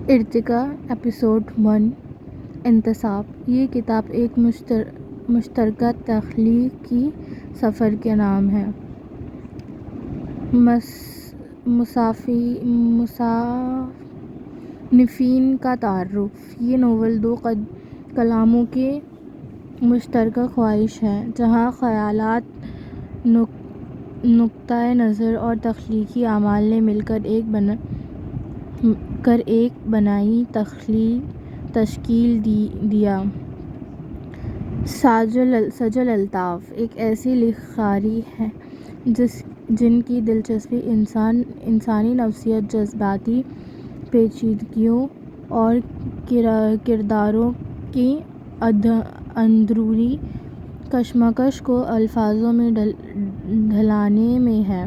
ارتقا ایپیسوڈ 1 انتصاب۔ یہ کتاب ایک مشترکہ تخلیقی سفر کا نام ہے۔ مصنفین کا تعارف۔ یہ ناول دو کلاموں کی مشترکہ خواہش ہے، جہاں خیالات، نقطۂ نظر اور تخلیقی اعمال نے مل کر ایک بنائی تشکیل دیا۔ سجل الطاف ایک ایسی لکھاری ہے جن کی دلچسپی انسانی نفسیات، جذباتی پیچیدگیوں اور کرداروں کی اندرونی کشمکش کو الفاظوں میں ڈھالنے میں ہے۔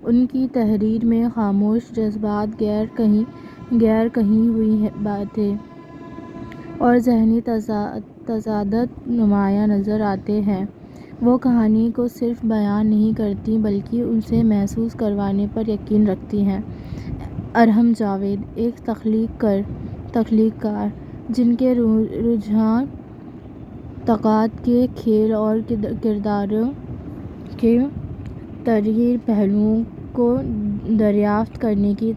ان کی تحریر میں خاموش جذبات، غیر کہی ہوئی باتیں اور ذہنی تضادات نمایاں نظر آتے ہیں۔ وہ کہانی کو صرف بیان نہیں کرتیں بلکہ اسے محسوس کروانے پر یقین رکھتی ہیں۔ ارحم جاوید ایک تخلیق کار جن کے رجحان طاقت کے کھیل اور کرداروں کے تاریخی پہلوؤں کو دریافت کرنے کی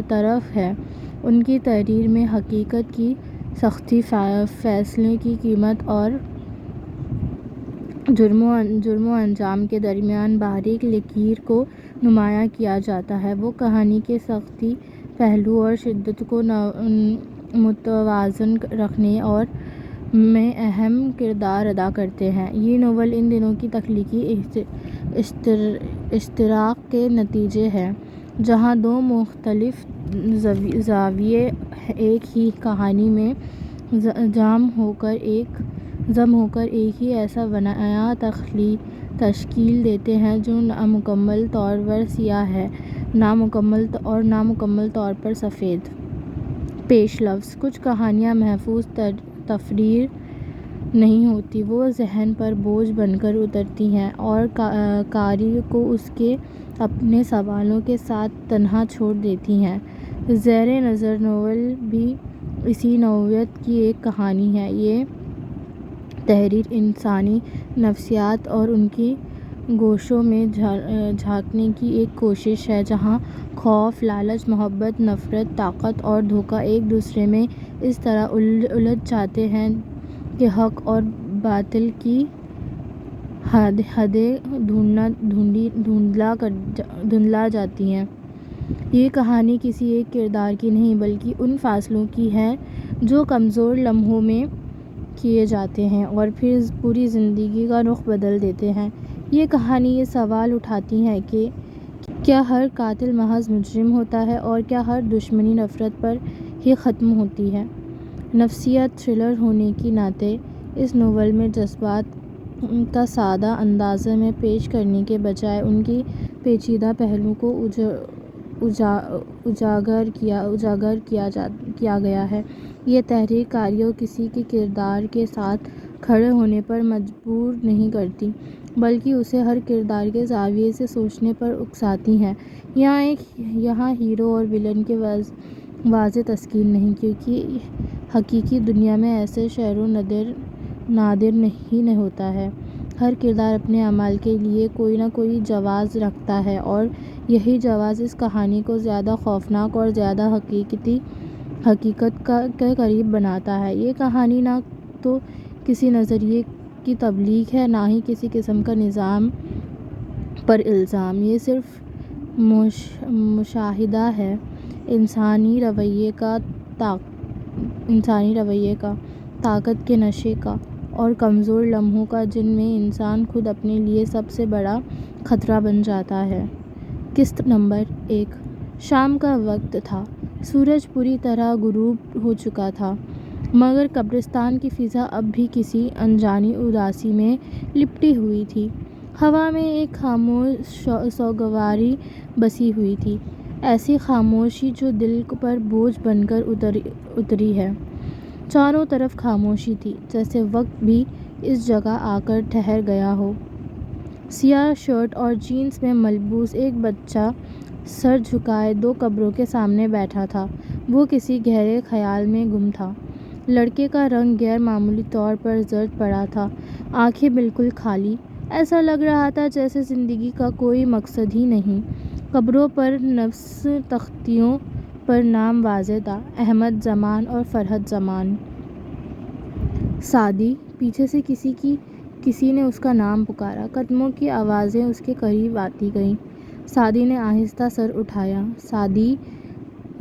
طرف ہے۔ ان کی تحریر میں حقیقت کی سختی، فیصلے کی قیمت اور جرم و انجام کے درمیان باریک لکیر کو نمایاں کیا جاتا ہے۔ وہ کہانی کے سختی پہلو اور شدت کو متوازن رکھنے میں اہم کردار ادا کرتے ہیں۔ یہ ناول ان دونوں کی تخلیقی اشتراک کا نتیجہ ہے، جہاں دو مختلف زاویے ایک ہی کہانی میں جمع ہو کر ایک ایسا بنائی تشکیل دیتے ہیں جو نامکمل طور پر سیاہ ہے، نامکمل طور پر سفید۔ پیش لفظ۔ کچھ کہانیاں محفوظ تفریح نہیں ہوتیں، وہ ذہن پر بوجھ بن کر اترتی ہیں اور قاری کو اس کے اپنے سوالوں کے ساتھ تنہا چھوڑ دیتی ہیں۔ زیر نظر ناول بھی اسی نوعیت کی ایک کہانی ہے۔ یہ تحریر انسانی نفسیات اور ان کے گوشوں میں جھانکنے کی ایک کوشش ہے، جہاں خوف، لالچ، محبت، نفرت، طاقت اور دھوکہ ایک دوسرے میں اس طرح الجھ جاتے ہیں کہ حق اور باطل کی حدیں دھندلا جاتی ہیں۔ یہ کہانی کسی ایک کردار کی نہیں بلکہ ان فیصلوں کی ہے جو کمزور لمحوں میں کیے جاتے ہیں اور پھر پوری زندگی کا رخ بدل دیتے ہیں۔ یہ کہانی یہ سوال اٹھاتی ہے کہ کیا ہر قاتل محض مجرم ہوتا ہے اور کیا ہر دشمنی نفرت پر ہی ختم ہوتی ہے؟ نفسیاتی تھرلر ہونے کے ناطے اس ناول میں جذبات کا سادہ انداز میں پیش کرنے کے بجائے ان کے پیچیدہ پہلوؤں کو اجاگر کیا گیا ہے۔ یہ تحریر قاری کو کسی کے کردار کے ساتھ کھڑے ہونے پر مجبور نہیں کرتی بلکہ اسے ہر کردار کے زاویے سے سوچنے پر اکساتی ہے۔ یہاں ہیرو اور ویلن کی واضح تشکیل نہیں، کیونکہ حقیقی دنیا میں ایسا شیء نادر نہیں ہوتا ہے۔ ہر کردار اپنے اعمال کے لیے کوئی نہ کوئی جواز رکھتا ہے اور یہی جواز اس کہانی کو زیادہ خوفناک اور زیادہ حقیقت کے قریب بناتا ہے۔ یہ کہانی نہ تو کسی نظریے کی تبلیغ ہے، نہ ہی کسی قسم کا نظام پر الزام۔ یہ صرف مشاہدہ ہے انسانی رویے کا، طاقت کے نشے کا اور کمزور لمحوں کا، جن میں انسان خود اپنے لیے سب سے بڑا خطرہ بن جاتا ہے۔ قسط نمبر 1۔ شام کا وقت تھا۔ سورج پوری طرح غروب ہو چکا تھا، مگر قبرستان کی فضا اب بھی کسی انجانی اداسی میں لپٹی ہوئی تھی۔ ہوا میں ایک خاموش سوگواری بسی ہوئی تھی، ایسی خاموشی جو دل پر بوجھ بن کر اتری ہے۔ چاروں طرف خاموشی تھی، جیسے وقت بھی اس جگہ آ کر ٹھہر گیا ہو۔ سیاہ شرٹ اور جینز میں ملبوس ایک بچہ سر جھکائے 2 قبروں کے سامنے بیٹھا تھا۔ وہ کسی گہرے خیال میں گم تھا۔ لڑکے کا رنگ غیر معمولی طور پر زرد پڑا تھا، آنکھیں بالکل خالی۔ ایسا لگ رہا تھا جیسے زندگی کا کوئی مقصد ہی نہیں۔ قبروں پر نصب تختیوں پر نام واضح تھا: احمد زمان اور فرحت زمان۔ سعدی! پیچھے سے کسی نے اس کا نام پکارا۔ قدموں کی آوازیں اس کے قریب آتی گئیں۔ سعدی نے آہستہ سر اٹھایا۔ سعدی!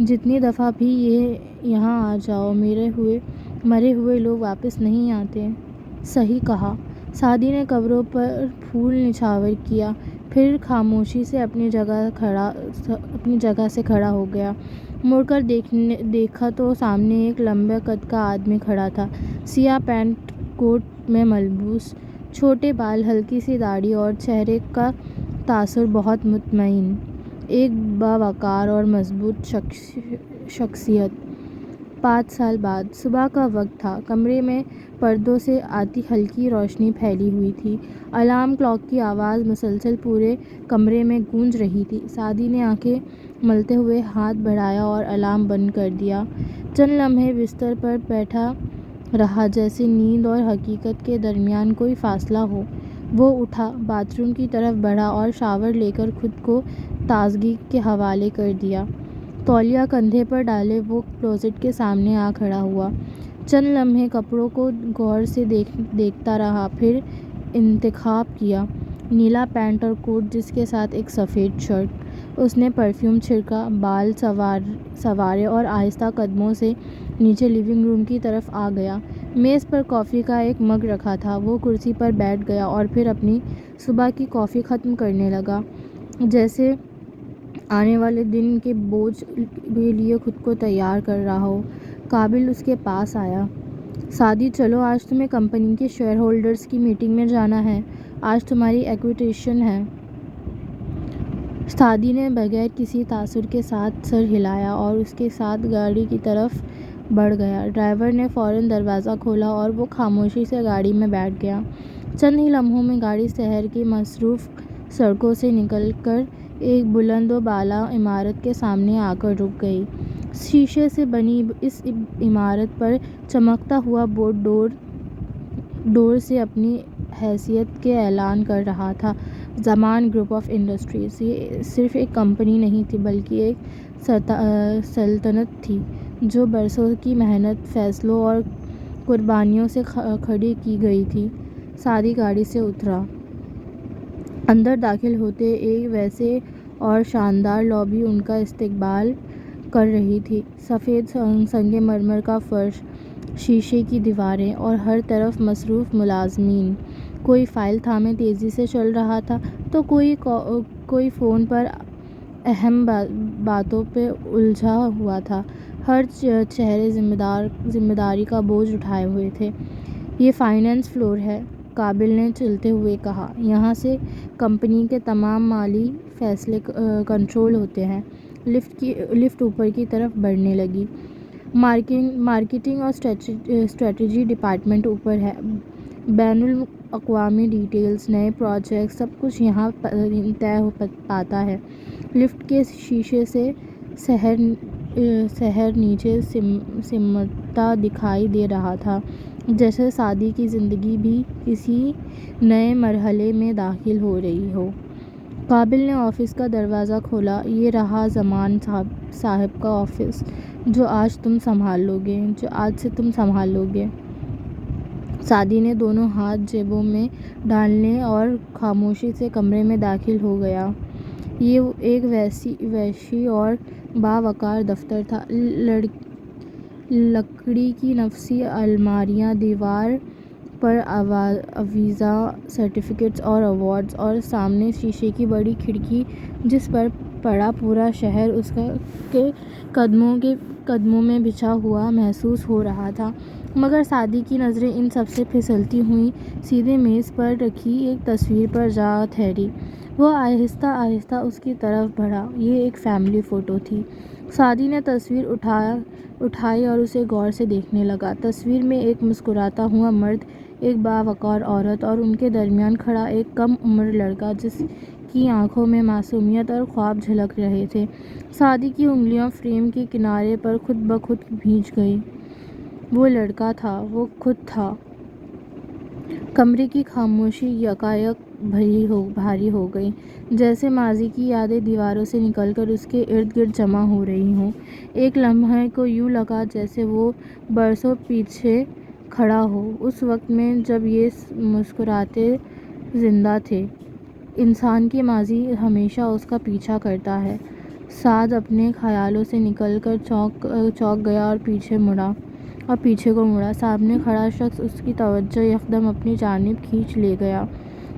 جتنی دفعہ بھی یہاں آ جاؤ، مرے ہوئے لوگ واپس نہیں آتے۔ صحیح کہا۔ سعدی نے قبروں پر پھول نچھاور کیا، پھر خاموشی سے اپنی جگہ سے کھڑا ہو گیا۔ مڑ کر دیکھا تو سامنے ایک لمبے قد کا آدمی کھڑا تھا، سیاہ پینٹ کوٹ میں ملبوس، چھوٹے بال، ہلکی سی داڑھی اور چہرے کا تاثر بہت مطمئن۔ ایک باوقار اور مضبوط شخصیت۔ 5 سال بعد صبح کا وقت تھا۔ کمرے میں پردوں سے آتی ہلکی روشنی پھیلی ہوئی تھی۔ الارم کلاک کی آواز مسلسل پورے کمرے میں گونج رہی تھی۔ سعدی نے آنکھیں ملتے ہوئے ہاتھ بڑھایا اور الارم بند کر دیا۔ چند لمحے بستر پر بیٹھا رہا، جیسے نیند اور حقیقت کے درمیان کوئی فاصلہ ہو۔ وہ اٹھا، باتھ روم کی طرف بڑھا اور شاور لے کر خود کو تازگی کے حوالے کر دیا۔ تولیہ کندھے پر ڈالے وہ کلوزٹ کے سامنے آ کھڑا ہوا۔ چند لمحے کپڑوں کو غور سے دیکھتا رہا، پھر انتخاب کیا۔ نیلا پینٹ اور کوٹ، جس کے ساتھ ایک سفید شرٹ۔ اس نے پرفیوم چھڑکا، بال سنوارے اور آہستہ قدموں سے نیچے لیونگ روم کی طرف آ گیا۔ میز پر کافی کا ایک مگ رکھا تھا۔ وہ کرسی پر بیٹھ گیا اور پھر اپنی صبح کی کافی ختم کرنے لگا، جیسے آنے والے دن کے بوجھ کے لیے خود کو تیار کر رہا ہو۔ قابل اس کے پاس آیا۔ سعدی! چلو، آج تمہیں کمپنی کے شیئر ہولڈرز کی میٹنگ میں جانا ہے۔ آج تمہاری ایکویزیشن ہے۔ سعدی نے بغیر کسی تاثر کے ساتھ سر ہلایا اور اس کے ساتھ گاڑی کی طرف بڑھ گیا۔ ڈرائیور نے فوراً دروازہ کھولا اور وہ خاموشی سے گاڑی میں بیٹھ گیا۔ چند ہی لمحوں میں گاڑی شہر کی مصروف سڑکوں سے نکل کر ایک بلند و بالا عمارت کے سامنے آ کر رک گئی۔ شیشے سے بنی اس عمارت پر چمکتا ہوا بورڈ ڈور سے اپنی حیثیت کے اعلان کر رہا تھا: زمان گروپ آف انڈسٹریز۔ یہ صرف ایک کمپنی نہیں تھی، بلکہ ایک سلطنت تھی، جو برسوں کی محنت، فیصلوں اور قربانیوں سے کھڑی کی گئی تھی۔ سعدی گاڑی سے اترا۔ اندر داخل ہوتے ایک وسیع اور شاندار لابی ان کا استقبال کر رہی تھی۔ سفید سنگ مرمر کا فرش، شیشے کی دیواریں اور ہر طرف مصروف ملازمین۔ کوئی فائل تھامے تیزی سے چل رہا تھا تو کوئی فون پر اہم باتوں پہ الجھا ہوا تھا۔ ہر چہرے ذمہ داری کا بوجھ اٹھائے ہوئے تھے۔ یہ فائنانس فلور ہے، قابل نے چلتے ہوئے کہا۔ یہاں سے کمپنی کے تمام مالی فیصلے کنٹرول ہوتے ہیں۔ لفٹ اوپر کی طرف بڑھنے لگی۔ مارکیٹنگ اور اسٹریٹجی ڈپارٹمنٹ اوپر ہے۔ بین الاقوامی ڈیلز، نئے پروجیکٹس، سب کچھ یہاں طے پاتا ہے۔ لفٹ کے شیشے سے شہر نیچے سمٹتا دکھائی دے رہا تھا، جیسے سعدی کی زندگی بھی کسی نئے مرحلے میں داخل ہو رہی ہو۔ قابل نے آفس کا دروازہ کھولا۔ یہ رہا زمان صاحب کا آفس، جو آج سے تم سنبھال لو گے۔ سعدی نے دونوں ہاتھ جیبوں میں ڈالے اور خاموشی سے کمرے میں داخل ہو گیا۔ یہ ایک وسیع اور باوقار دفتر تھا۔ لکڑی کی نفیس الماریاں، دیوار پر اعزازات، سرٹیفکیٹس اور ایوارڈز، اور سامنے شیشے کی بڑی کھڑکی جس پر پڑا پورا شہر اس کے قدموں میں بچھا ہوا محسوس ہو رہا تھا۔ مگر سعدی کی نظریں ان سب سے پھسلتی ہوئی سیدھے میز پر رکھی ایک تصویر پر جا ٹھہری۔ وہ آہستہ آہستہ اس کی طرف بڑھا۔ یہ ایک فیملی فوٹو تھی۔ سعدی نے تصویر اٹھائی اور اسے غور سے دیکھنے لگا۔ تصویر میں ایک مسکراتا ہوا مرد، ایک باوقار عورت اور ان کے درمیان کھڑا ایک کم عمر لڑکا، جس کی آنکھوں میں معصومیت اور خواب جھلک رہے تھے۔ سعدی کی انگلیاں فریم کے کنارے پر خود بخود بھیج گئیں۔ وہ لڑکا تھا، وہ خود تھا۔ کمرے کی خاموشی یکایک بھاری ہو گئی، جیسے ماضی کی یادیں دیواروں سے نکل کر اس کے ارد گرد جمع ہو رہی ہوں۔ ایک لمحے کو یوں لگا جیسے وہ برسوں پیچھے کھڑا ہو، اس وقت میں جب یہ مسکراتے زندہ تھے۔ انسان کا ماضی ہمیشہ اس کا پیچھا کرتا ہے۔ سعد اپنے خیالوں سے نکل کر چونک گیا اور پیچھے کو مڑا۔ سامنے کھڑا شخص اس کی توجہ یکدم اپنی جانب کھینچ لے گیا۔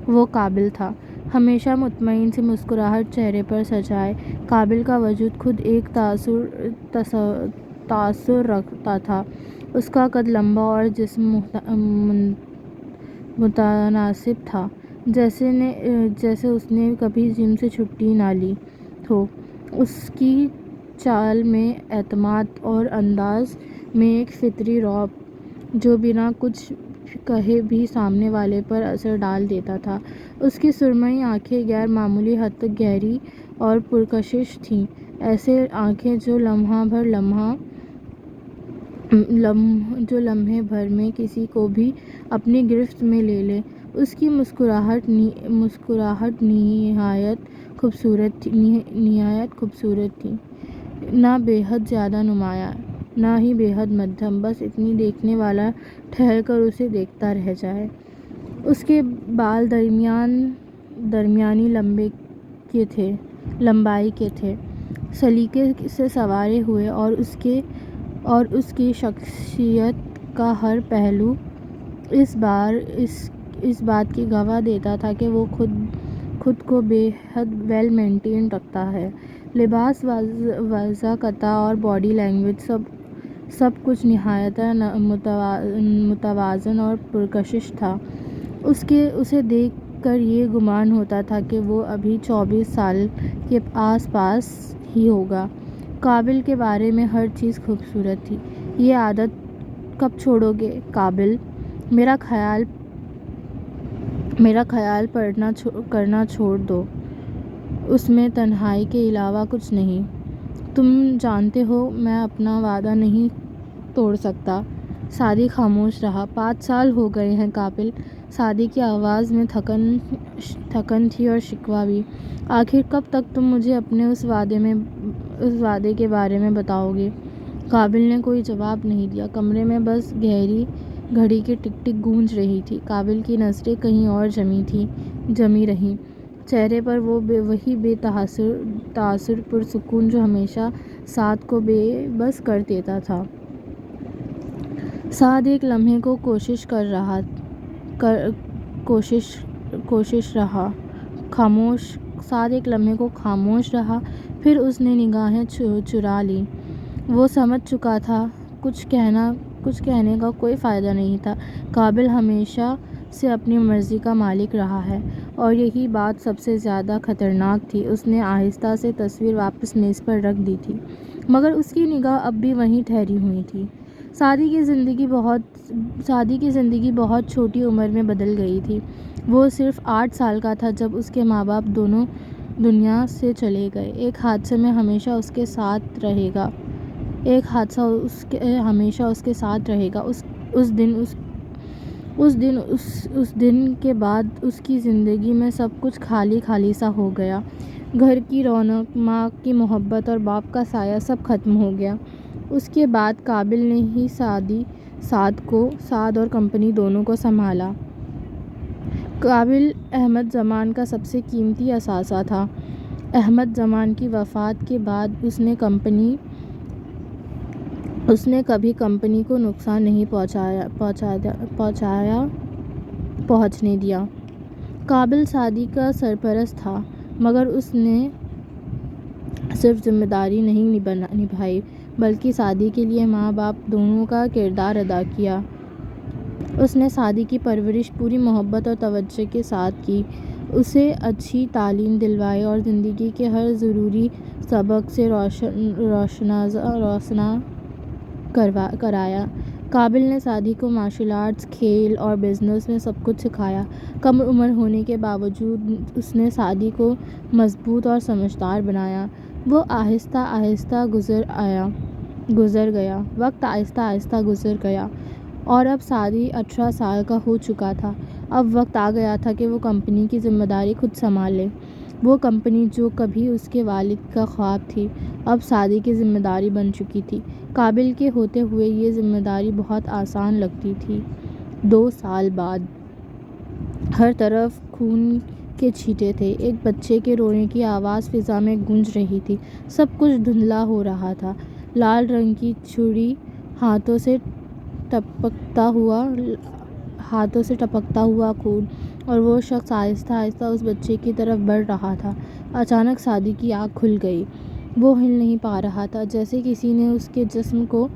وہ قابل تھا، ہمیشہ مطمئن سی مسکراہٹ چہرے پر سجائے۔ قابل کا وجود خود ایک تاثر رکھتا تھا۔ اس کا قد لمبا اور جسم متناسب تھا، جیسے اس نے کبھی جم سے چھٹی نہ لی ہو۔ اس کی چال میں اعتماد اور انداز میں ایک فطری رعب جو بنا کچھ کہے بھی سامنے والے پر اثر ڈال دیتا تھا۔ اس کی سرمئی آنکھیں غیر معمولی حد تک گہری اور پرکشش تھیں، ایسی آنکھیں جو لمحے بھر میں کسی کو بھی اپنی گرفت میں لے لیں۔ اس کی مسکراہٹ نہایت خوبصورت تھی، نہ بے حد زیادہ نمایاں، نہ ہی بے حد مدھم، بس اتنی دیکھنے والا ٹھہر کر اسے دیکھتا رہ جائے۔ اس کے بال درمیانی لمبائی کے تھے، سلیقے سے سنوارے ہوئے، اور اس کی شخصیت کا ہر پہلو اس بات کی گواہ دیتا تھا کہ وہ خود کو بے حد ویل مینٹین رکھتا ہے۔ لباس، وضاقت اور باڈی لینگویج سب کچھ نہایت متوازن اور پرکشش تھا۔ اسے دیکھ کر یہ گمان ہوتا تھا کہ وہ ابھی 24 سال کے آس پاس ہی ہوگا۔ قابل کے بارے میں ہر چیز خوبصورت تھی۔ یہ عادت کب چھوڑو گے قابل؟ میرا خیال کرنا چھوڑ دو، اس میں تنہائی کے علاوہ کچھ نہیں۔ تم جانتے ہو میں اپنا وعدہ نہیں توڑ سکتا۔ سعدی خاموش رہا۔ 5 سال ہو گئے ہیں قابل۔ سعدی کی آواز میں تھکن تھی اور شکوہ بھی۔ آخر کب تک تم مجھے اپنے اس وعدے کے بارے میں بتاؤ گے؟ قابل نے کوئی جواب نہیں دیا۔ کمرے میں بس گہری گھڑی کی ٹک ٹک گونج رہی تھی۔ قابل کی نظریں کہیں اور جمی رہیں، چہرے پر وہی بے تاثر پرسکون جو ہمیشہ سعد کو بے بس کر دیتا تھا۔ سعد ایک لمحے کو خاموش رہا، پھر اس نے نگاہیں چرا لیں۔ وہ سمجھ چکا تھا کچھ کہنے کا کوئی فائدہ نہیں تھا۔ قابل ہمیشہ سے اپنی مرضی کا مالک رہا ہے، اور یہی بات سب سے زیادہ خطرناک تھی۔ اس نے آہستہ سے تصویر واپس میز پر رکھ دی تھی، مگر اس کی نگاہ اب بھی وہیں ٹھہری ہوئی تھی۔ سعدی کی زندگی بہت چھوٹی عمر میں بدل گئی تھی۔ وہ صرف 8 سال کا تھا جب اس کے ماں باپ دونوں دنیا سے چلے گئے۔ ایک حادثہ ہمیشہ اس کے ساتھ رہے گا۔ اس دن کے بعد اس کی زندگی میں سب کچھ خالی سا ہو گیا۔ گھر کی رونق، ماں کی محبت اور باپ کا سایہ سب ختم ہو گیا۔ اس کے بعد قابل نے ہی سعد اور کمپنی دونوں کو سنبھالا۔ قابل احمد زمان کا سب سے قیمتی اثاثہ تھا۔ احمد زمان کی وفات کے بعد اس نے کبھی کمپنی کو نقصان نہیں پہنچنے دیا۔ قابل سعدی کا سرپرست تھا، مگر اس نے صرف ذمہ داری نہیں نبھائی بلکہ سعدی کے لیے ماں باپ دونوں کا کردار ادا کیا۔ اس نے سعدی کی پرورش پوری محبت اور توجہ کے ساتھ کی، اسے اچھی تعلیم دلوائی اور زندگی کے ہر ضروری سبق سے روشناس کرایا۔ قابل نے سعدی کو مارشل آرٹس، کھیل اور بزنس میں سب کچھ سکھایا۔ کم عمر ہونے کے باوجود اس نے سعدی کو مضبوط اور سمجھدار بنایا۔ وہ آہستہ آہستہ گزر گیا، وقت آہستہ آہستہ گزر گیا اور اب سعدی 18 سال کا ہو چکا تھا۔ اب وقت آ گیا تھا کہ وہ کمپنی کی ذمہ داری خود سنبھال لے۔ وہ کمپنی جو کبھی اس کے والد کا خواب تھی، اب سعدی کی ذمہ داری بن چکی تھی۔ قابل کے ہوتے ہوئے یہ ذمہ داری بہت آسان لگتی تھی۔ 2 سال بعد ہر طرف خون کے چھینٹے تھے، ایک بچے کے رونے کی آواز فضا میں گونج رہی تھی، سب کچھ دھندلا ہو رہا تھا۔ لال رنگ کی چھری ہاتھوں سے ٹپکتا ہوا خون، اور وہ شخص آہستہ آہستہ اس بچے کی طرف بڑھ رہا تھا۔ اچانک سعدی کی آنکھ کھل گئی۔ وہ ہل نہیں پا رہا تھا، جیسے کسی نے اس کے جسم کو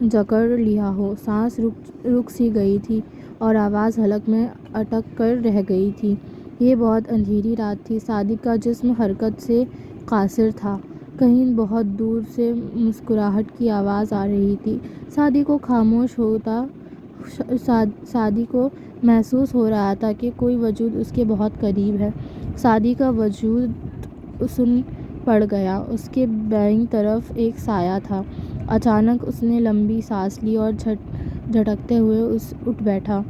جکڑ لیا ہو۔ سانس رک سی گئی تھی اور آواز حلق میں اٹک کر رہ گئی تھی۔ یہ بہت اندھیری رات تھی۔ سعدی کا جسم حرکت سے قاصر تھا۔ کہیں بہت دور سے مسکراہٹ کی آواز آ رہی تھی۔ سعدی کو محسوس ہو رہا تھا کہ کوئی وجود اس کے بہت قریب ہے۔ سعدی کا وجود سن پڑ گیا۔ اس کے بائیں طرف ایک سایہ تھا۔ اچانک اس نے لمبی سانس لی اور جھٹکتے ہوئے اٹھ بیٹھا۔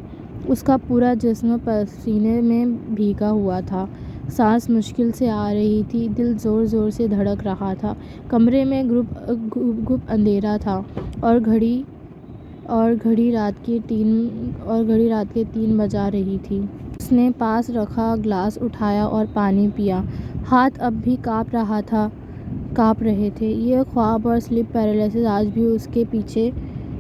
اس کا پورا جسم پسینے میں بھیگا ہوا تھا۔ سانس مشکل سے آ رہی تھی، دل زور زور سے دھڑک رہا تھا۔ کمرے میں گپ اندھیرا تھا اور گھڑی رات کے 3 بجا رہی تھی۔ اس نے پاس رکھا گلاس اٹھایا اور پانی پیا۔ ہاتھ اب بھی کانپ رہے تھے۔ یہ خواب اور سلیپ پیرالائسس آج بھی اس کے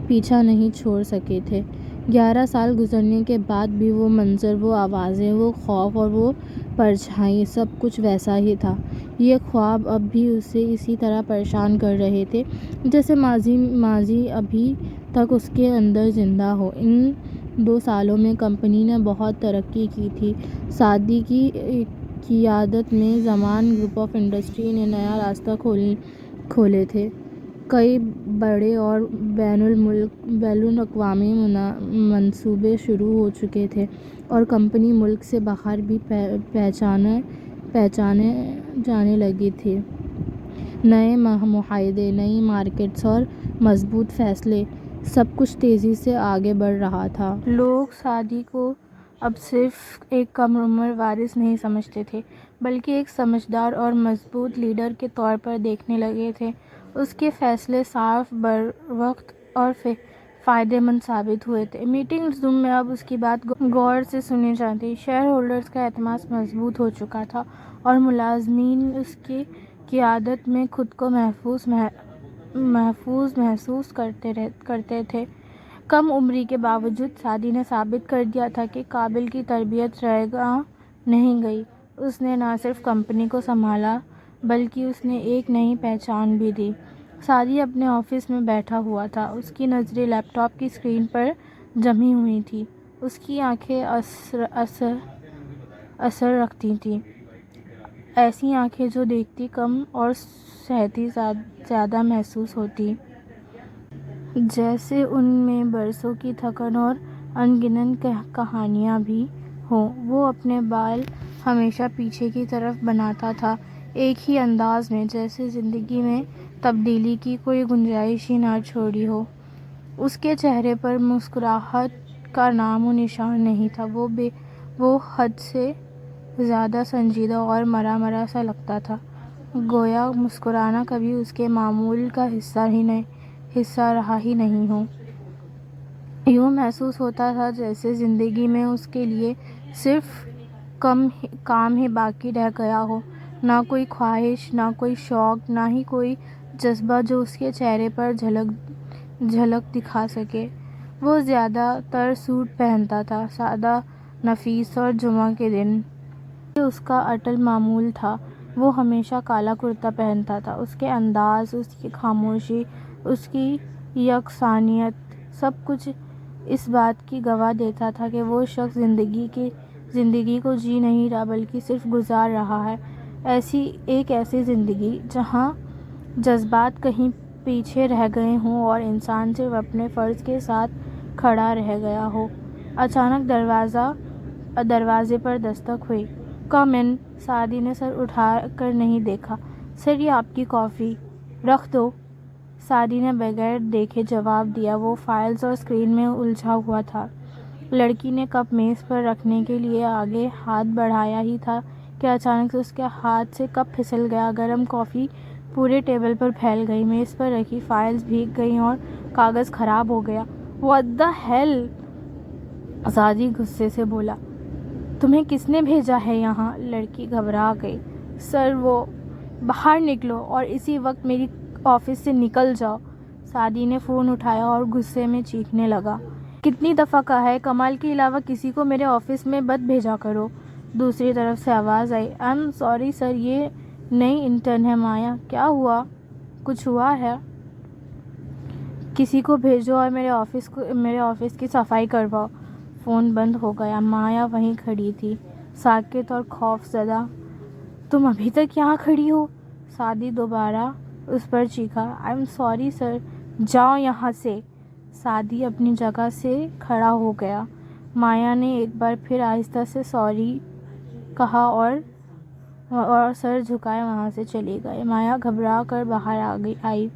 پیچھا نہیں چھوڑ سکے تھے۔ 11 سال گزرنے کے بعد بھی وہ منظر، وہ آوازیں، وہ خوف اور وہ پرچھائیں، سب کچھ ویسا ہی تھا۔ یہ خواب اب بھی اسے اسی طرح پریشان کر رہے تھے جیسے ماضی ابھی تک اس کے اندر زندہ ہو۔ ان 2 سالوں میں کمپنی نے بہت ترقی کی تھی۔ سعدی کی قیادت میں زمان گروپ آف انڈسٹری نے نیا راستہ کھولے تھے۔ کئی بڑے اور بین الاقوامی منصوبے شروع ہو چکے تھے اور کمپنی ملک سے باہر بھی پہچانے جانے لگی تھی۔ نئے معاہدے، نئی مارکیٹس اور مضبوط فیصلے، سب کچھ تیزی سے آگے بڑھ رہا تھا۔ لوگ سعدی کو اب صرف ایک کم عمر وارث نہیں سمجھتے تھے، بلکہ ایک سمجھدار اور مضبوط لیڈر کے طور پر دیکھنے لگے تھے۔ اس کے فیصلے صاف، بروقت اور فائدہ مند ثابت ہوئے تھے۔ میٹنگ روم میں اب اس کی بات غور سے سنی جاتی۔ شیئر ہولڈرز کا اعتماد مضبوط ہو چکا تھا اور ملازمین اس کی قیادت میں خود کو محفوظ محسوس کرتے تھے۔ کم عمری کے باوجود سعدی نے ثابت کر دیا تھا کہ قابل کی تربیت رائے گاں نہیں گئی۔ اس نے نہ صرف کمپنی کو سنبھالا بلکہ اس نے ایک نئی پہچان بھی دی۔ سعدی اپنے آفس میں بیٹھا ہوا تھا۔ اس کی نظریں لیپ ٹاپ کی اسکرین پر جمی ہوئی تھیں۔ اس کی آنکھیں اثر رکھتی تھیں، ایسی آنکھیں جو دیکھتی کم اور سہتی زیادہ محسوس ہوتی، جیسے ان میں برسوں کی تھکن اور ان گنت کہانیاں بھی ہوں۔ وہ اپنے بال ہمیشہ پیچھے کی طرف بناتا تھا، ایک ہی انداز میں، جیسے زندگی میں تبدیلی کی کوئی گنجائش ہی نہ چھوڑی ہو۔ اس کے چہرے پر مسکراہٹ کا نام و نشان نہیں تھا۔ وہ حد سے زیادہ سنجیدہ اور مرا سا لگتا تھا، گویا مسکرانا کبھی اس کے معمول کا حصہ رہا ہی نہیں ہو۔ یوں محسوس ہوتا تھا جیسے زندگی میں اس کے لیے صرف کام ہی باقی رہ گیا ہو، نہ کوئی خواہش، نہ کوئی شوق، نہ ہی کوئی جذبہ جو اس کے چہرے پر جھلک دکھا سکے۔ وہ زیادہ تر سوٹ پہنتا تھا، سادہ، نفیس، اور جمعہ کے دن یہ اس کا اٹل معمول تھا۔ وہ ہمیشہ کالا کرتا پہنتا تھا۔ اس کے انداز، اس کی خاموشی، اس کی یکسانیت، سب کچھ اس بات کی گواہ دیتا تھا کہ وہ شخص زندگی کو جی نہیں رہا بلکہ صرف گزار رہا ہے، ایسی زندگی جہاں جذبات کہیں پیچھے رہ گئے ہوں اور انسان صرف اپنے فرض کے ساتھ کھڑا رہ گیا ہو۔ اچانک دروازے پر دستک ہوئی۔ کم ان۔ سعدی نے سر اٹھا کر نہیں دیکھا۔ سر، یہ آپ کی کافی۔ رکھ دو۔ سعدی نے بغیر دیکھے جواب دیا۔ وہ فائلز اور اسکرین میں الجھا ہوا تھا۔ لڑکی نے کپ میز پر رکھنے کے لیے آگے ہاتھ بڑھایا ہی تھا کہ اچانک سے اس کے ہاتھ سے کپ پھسل گیا۔ گرم کافی پورے ٹیبل پر پھیل گئی۔ میز پر رکھی فائلز بھیگ گئیں اور کاغذ خراب ہو گیا۔ "What the hell!" سعدی غصے سے بولا۔ "تمہیں کس نے بھیجا ہے یہاں؟" لڑکی گھبرا گئی۔ "سر، وہ..." "باہر نکلو اور اسی وقت میری آفس سے نکل جاؤ!" سعدی نے فون اٹھایا اور غصے میں چیخنے لگا۔ "کتنی دفعہ کہا ہے کمال کے علاوہ کسی کو میرے آفس میں مت بھیجا کرو!" دوسری طرف سے آواز آئی۔ "I'm sorry سر، یہ نئی انٹرن ہے مایا۔" "کیا ہوا؟ کچھ ہوا ہے؟ کسی کو بھیجو اور میرے آفس کی صفائی کرواؤ۔" فون بند ہو گیا۔ مایا وہیں کھڑی تھی، ساکت اور خوف زدہ۔ "تم ابھی تک یہاں کھڑی ہو!" سعدی دوبارہ اس پر چیخا۔ "I'm sorry سر۔" "جاؤ یہاں سے!" سعدی اپنی جگہ سے کھڑا ہو گیا۔ مایا نے ایک بار پھر آہستہ سے سوری کہا اور سر جھکائے وہاں سے چلی گئی۔ مایا گھبرا کر باہر آئی۔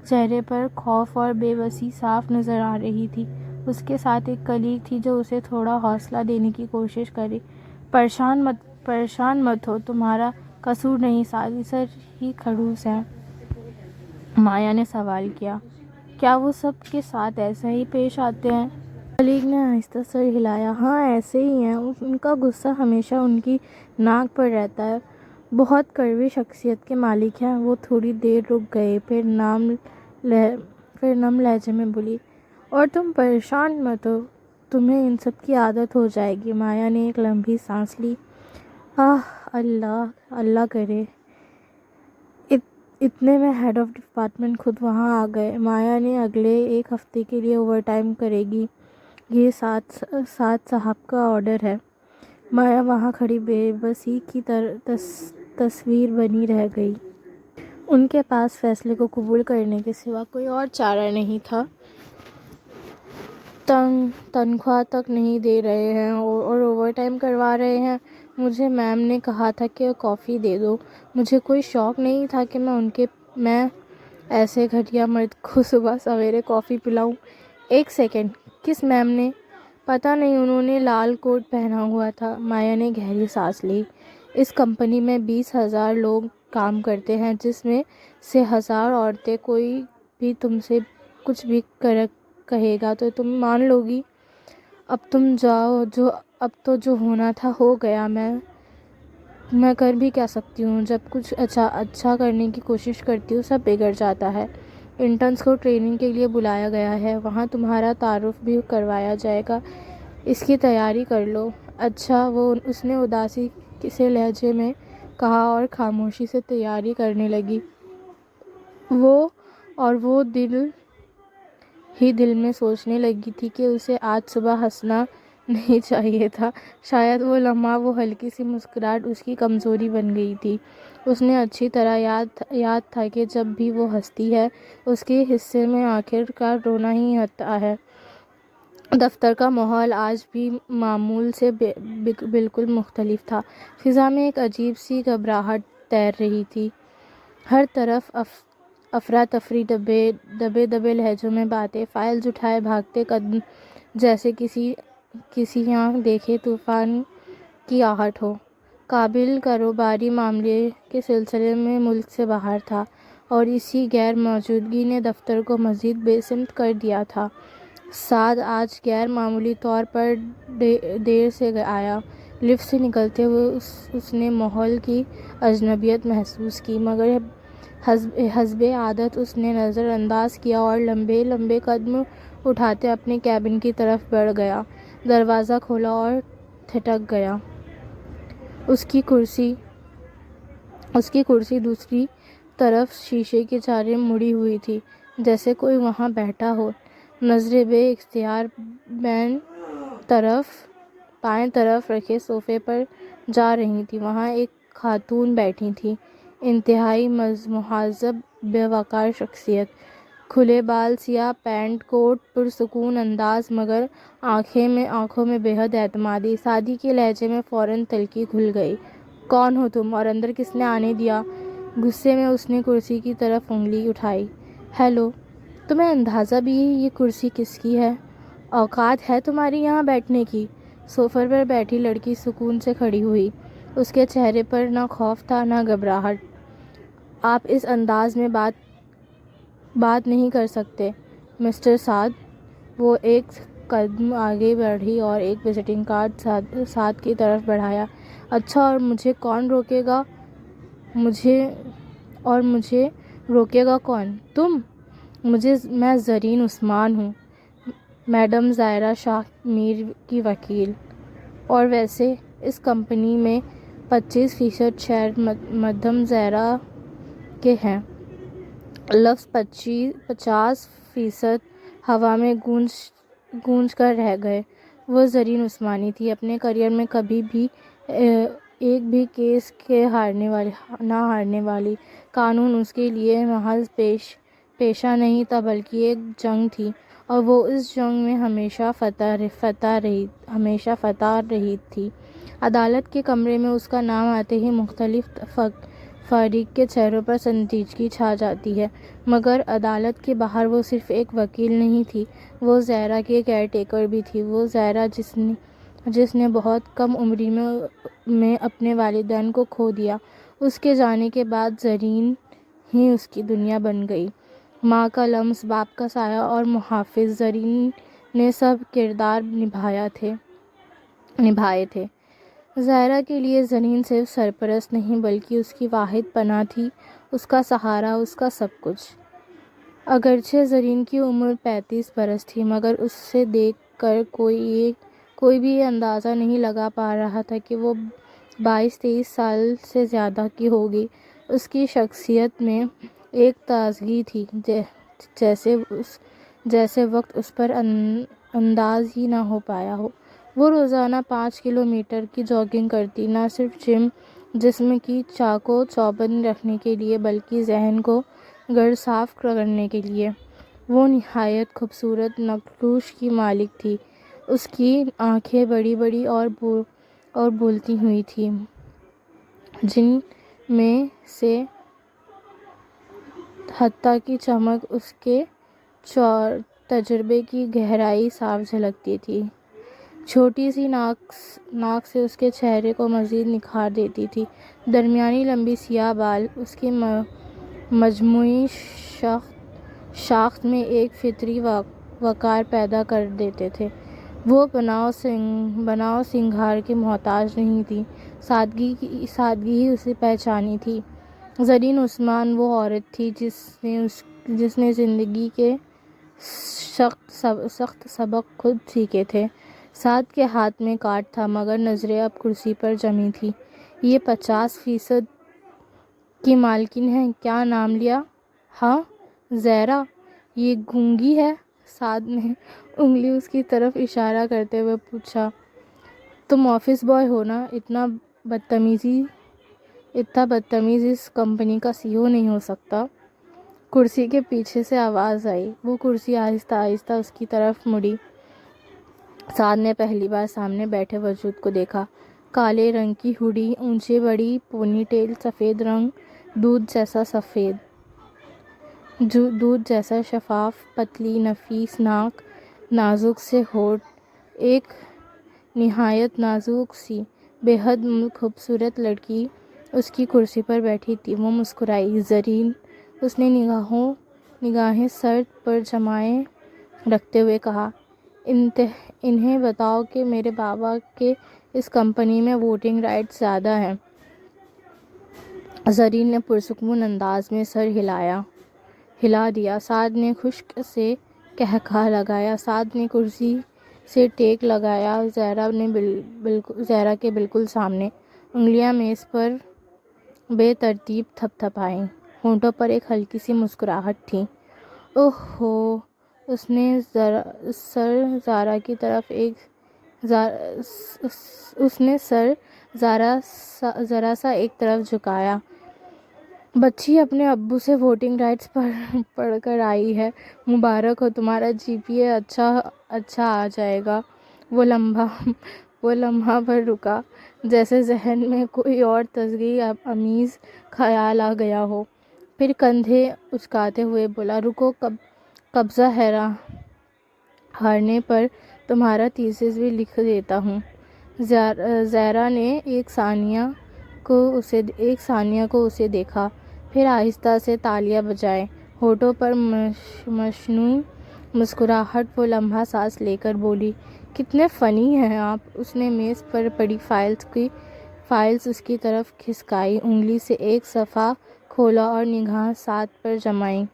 چہرے پر خوف اور بے بسی صاف نظر آ رہی تھی۔ اس کے ساتھ ایک کلیگ تھی جو اسے تھوڑا حوصلہ دینے کی کوشش کری۔ پریشان مت ہو، تمہارا قصور نہیں، سعدی سر ہی کھڑوس ہیں۔ مایا نے سوال کیا۔ "کیا وہ سب کے ساتھ ایسے ہی پیش آتے ہیں؟" کلیگ نے آہستہ سر ہلایا۔ "ہاں، ایسے ہی ہیں۔ ان کا غصہ ہمیشہ ان کی ناک پر رہتا ہے۔ بہت کڑوی شخصیت کے مالک ہیں۔ وہ تھوڑی دیر رک گئی، پھر نم لہجے میں بولی۔ "اور تم پریشان مت ہو، تمہیں ان سب کی عادت ہو جائے گی۔" مایا نے ایک لمبی سانس لی۔ اللہ کرے۔ اتنے میں ہیڈ آف ڈپارٹمنٹ خود وہاں آ گئے۔ "مایا نے اگلے ایک ہفتے کے لیے اوور ٹائم کرے گی۔ یہ سعد صاحب کا آرڈر ہے۔" مایا وہاں کھڑی بے بسی کی تصویر بنی رہ گئی۔ ان کے پاس فیصلے کو قبول کرنے کے سوا کوئی اور چارہ نہیں تھا۔ تنخواہ تک نہیں دے رہے ہیں اور اوور ٹائم کروا رہے ہیں۔ مجھے میم نے کہا تھا کہ کافی دے دو۔ مجھے کوئی شوق نہیں تھا کہ میں ایسے گھٹیا مرد کو صبح سویرے کافی پلاؤں۔ ایک سیکنڈ، کس میم نے؟ پتہ نہیں، انہوں نے لال کوٹ پہنا ہوا تھا۔ مایا نے گہری سانس لی۔ اس کمپنی میں 20,000 لوگ کام کرتے ہیں، جس میں سے 1,000 عورتیں۔ کوئی بھی تم سے کچھ بھی کہے گا تو تم مان لو گی؟ اب تم جاؤ، اب تو جو ہونا تھا ہو گیا۔ میں کر بھی کیا سکتی ہوں؟ جب کچھ اچھا کرنے کی کوشش کرتی ہوں، سب بگڑ جاتا ہے۔ انٹرنز کو ٹریننگ کے لیے بلایا گیا ہے، وہاں تمہارا تعارف بھی کروایا جائے گا، اس کی تیاری کر لو۔ اچھا، اس نے اداسی سے لہجے میں کہا اور خاموشی سے تیاری کرنے لگی۔ وہ دل ہی دل میں سوچنے لگی تھی کہ اسے آج صبح ہنسنا نہیں چاہیے تھا۔ شاید وہ لمحہ، وہ ہلکی سی مسکراہٹ اس کی کمزوری بن گئی تھی۔ اس نے اچھی طرح یاد تھا کہ جب بھی وہ ہنستی ہے، اس کے حصے میں آخر کار رونا ہی آتا ہے۔ دفتر کا ماحول آج بھی معمول سے بالکل مختلف تھا۔ فضا میں ایک عجیب سی گھبراہٹ تیر رہی تھی۔ ہر طرف افراتفری، دبے لہجوں میں باتیں، فائلز اٹھائے بھاگتے قدم، جیسے کسی یہاں دیکھے طوفان کی آہٹ ہو۔ قابل کاروباری معاملے کے سلسلے میں ملک سے باہر تھا اور اسی غیر موجودگی نے دفتر کو مزید بے سمت کر دیا تھا۔ سعد آج غیر معمولی طور پر دیر سے آیا۔ لفٹ سے نکلتے ہوئے اس نے ماحول کی اجنبیت محسوس کی، مگر حسب عادت اس نے نظر انداز کیا اور لمبے قدم اٹھاتے اپنے کیبن کی طرف بڑھ گیا۔ دروازہ کھولا اور ٹھٹک گیا۔ اس کی کرسی دوسری طرف شیشے کی جانب مڑی ہوئی تھی، جیسے کوئی وہاں بیٹھا ہو۔ نظریں بے اختیار بائیں طرف رکھے صوفے پر جا رہی تھیں۔ وہاں ایک خاتون بیٹھی تھی، انتہائی مہذب، باوقار شخصیت۔ کھلے بال، سیاہ پینٹ کوٹ، پرسکون انداز، مگر آنکھوں میں بے حد اعتمادی۔ سادی کے لہجے میں فوراً تلخی گھل گئی۔ کون ہو تم اور اندر کس نے آنے دیا؟ غصے میں اس نے کرسی کی طرف انگلی اٹھائی۔ ہیلو، تمہیں اندازہ بھی ہے یہ کرسی کس کی ہے؟ اوقات ہے تمہاری یہاں بیٹھنے کی؟ صوفے پر بیٹھی لڑکی سکون سے کھڑی ہوئی۔ اس کے چہرے پر نہ خوف تھا نہ گھبراہٹ۔ آپ اس انداز میں بات نہیں کر سکتے مسٹر سعد۔ وہ ایک قدم آگے بڑھی اور ایک وزٹنگ کارڈ سعد کی طرف بڑھایا۔ اچھا، اور مجھے کون روکے گا؟ مجھے روکے گا کون؟ تم؟ میں زرین عثمان ہوں، میڈم زائرہ شاہ میر کی وکیل۔ اور ویسے اس کمپنی میں 25% شیئر مدام زائرہ کے ہیں۔ لفظ 50% ہوا میں گونج کر رہ گئے۔ وہ زرین عثمانی تھی، اپنے کیریئر میں کبھی بھی ایک بھی کیس کے نہ ہارنے والی۔ قانون اس کے لیے محض پیشہ نہیں تھا بلکہ ایک جنگ تھی، اور وہ اس جنگ میں ہمیشہ فتح رہی تھی۔ عدالت کے کمرے میں اس کا نام آتے ہی مختلف فریق کے چہروں پر سنجیدگی چھا جاتی ہے، مگر عدالت کے باہر وہ صرف ایک وکیل نہیں تھی، وہ زائرہ کی کیئر ٹیکر بھی تھی۔ وہ زائرہ جس نے بہت کم عمری میں اپنے والدین کو کھو دیا۔ اس کے جانے کے بعد زرین ہی اس کی دنیا بن گئی۔ ماں کا لمس، باپ کا سایہ اور محافظ، زرین نے سب کردار نبھائے تھے۔ زائرہ کے لیے زرین صرف سرپرست نہیں بلکہ اس کی واحد پناہ تھی، اس کا سہارا، اس کا سب کچھ۔ اگرچہ زرین کی عمر 35 برس تھی، مگر اسے دیکھ کر کوئی بھی یہ اندازہ نہیں لگا پا رہا تھا کہ وہ 22-23 سال سے زیادہ کی ہوگی۔ اس کی شخصیت میں ایک تازگی تھی جیسے وقت اس پر انداز ہی نہ ہو پایا ہو۔ وہ روزانہ 5 کلومیٹر کی جاگنگ کرتی، نہ صرف جسم کی چاق و چوبند رکھنے کے لیے بلکہ ذہن کو گرد صاف کرنے کے لیے۔ وہ نہایت خوبصورت نقوش کی مالک تھی۔ اس کی آنکھیں بڑی بڑی اور بولتی ہوئی تھیں، جن میں سے حتیٰ کی چمک، اس کے تجربے کی گہرائی صاف جھلکتی تھی۔ چھوٹی سی ناک سے اس کے چہرے کو مزید نکھار دیتی تھی۔ درمیانی لمبی سیاہ بال اس کی مجموعی ساخت میں ایک فطری وقار پیدا کر دیتے تھے۔ وہ بناؤ سنگھار کی محتاج نہیں تھی، سادگی ہی اسے پہچانی تھی۔ زرین عثمان وہ عورت تھی جس نے زندگی کے سخت سبق خود سیکھے تھے۔ سعد کے ہاتھ میں کارڈ تھا مگر نظریں اب کرسی پر جمی تھیں۔ یہ 50% کی مالکن ہے، کیا نام لیا؟ ہاں، زائرہ۔ یہ گونگی ہے؟ سعد نے انگلی اس کی طرف اشارہ کرتے ہوئے پوچھا۔ تم آفس بوائے ہو نا؟ اتنا بدتمیز اس کمپنی کا CEO نہیں ہو سکتا۔ کرسی کے پیچھے سے آواز آئی۔ وہ کرسی آہستہ آہستہ اس کی طرف مڑی۔ سعد نے پہلی بار سامنے بیٹھے وجود کو دیکھا۔ کالے رنگ کی ہوڈی، اونچی بڑی پونی ٹیل، سفید رنگ، دودھ جیسا شفاف، پتلی نفیس ناک، نازک سے ہونٹ، ایک نہایت نازک سی بے حد خوبصورت لڑکی اس کی کرسی پر بیٹھی تھی۔ وہ مسکرائی۔ زرین، اس نے نگاہیں سر پر جمائے رکھتے ہوئے کہا، انہیں بتاؤ کہ میرے بابا کے اس کمپنی میں ووٹنگ رائٹس زیادہ ہیں۔ زرین نے پرسکون انداز میں سر ہلا دیا۔ سعد نے خشک سے قہقہہ لگایا۔ سعد نے کرسی سے ٹیک لگایا، زائرہ کے بالکل سامنے۔ انگلیاں میز پر بے ترتیب تھپتھپائیں۔ ہونٹوں پر ایک ہلکی سی مسکراہٹ تھی۔ اوہ ہو، اس نے سر ذرا سا ایک طرف جھکایا۔ بچی اپنے ابو سے ووٹنگ رائٹس پڑھ کر آئی ہے، مبارک ہو، تمہارا GPA اچھا آ جائے گا۔ وہ لمحہ بھر رکا، جیسے ذہن میں کوئی اور تشویش آمیز خیال آ گیا ہو، پھر کندھے اچکاتے ہوئے بولا، رکو، قبضہ ہارنے پر تمہارا تھیسس بھی لکھ دیتا ہوں۔ زہرا نے ایک ثانیہ کو اسے دیکھا، پھر آہستہ سے تالیاں بجائیں، ہونٹوں پر مصنوعی مسکراہٹ۔ وہ لمحہ سانس لے کر بولی، کتنے فنی ہیں آپ۔ اس نے میز پر پڑی فائلز اس کی طرف کھسکائی، انگلی سے ایک صفحہ کھولا اور نگاہیں سطح پر جمائیں۔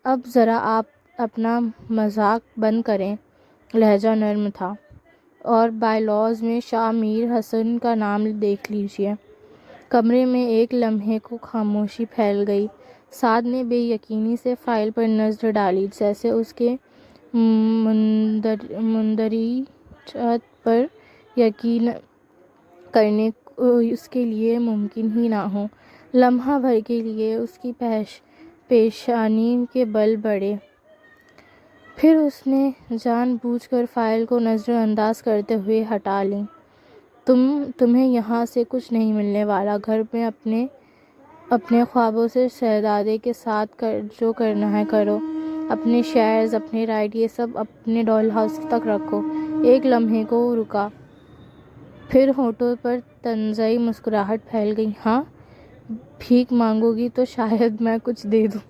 اب ذرا آپ اپنا مذاق بند کریں۔ لہجہ نرم تھا، اور بائیلاز میں شاہ میر حسن کا نام دیکھ لیجیے۔ کمرے میں ایک لمحے کو خاموشی پھیل گئی۔ سعد نے بے یقینی سے فائل پر نظر ڈالی، جیسے اس کے مندرجات پر یقین کرنا اس کے لیے ممکن ہی نہ ہو۔ لمحہ بھر کے لیے اس کی پیشانی کے بل بڑھے، پھر اس نے جان بوجھ کر فائل کو نظر انداز کرتے ہوئے ہٹا لی۔ تمہیں یہاں سے کچھ نہیں ملنے والا۔ گھر میں اپنے خوابوں سے شہزادے کے ساتھ جو کرنا ہے کرو، اپنے شیئرز، اپنے رائٹ، یہ سب اپنے ڈول ہاؤس تک رکھو۔ ایک لمحے کو رکا، پھر ہونٹوں پر طنزی مسکراہٹ پھیل گئی۔ ہاں، بھیک مانگو گی تو شاید میں کچھ دے دوں۔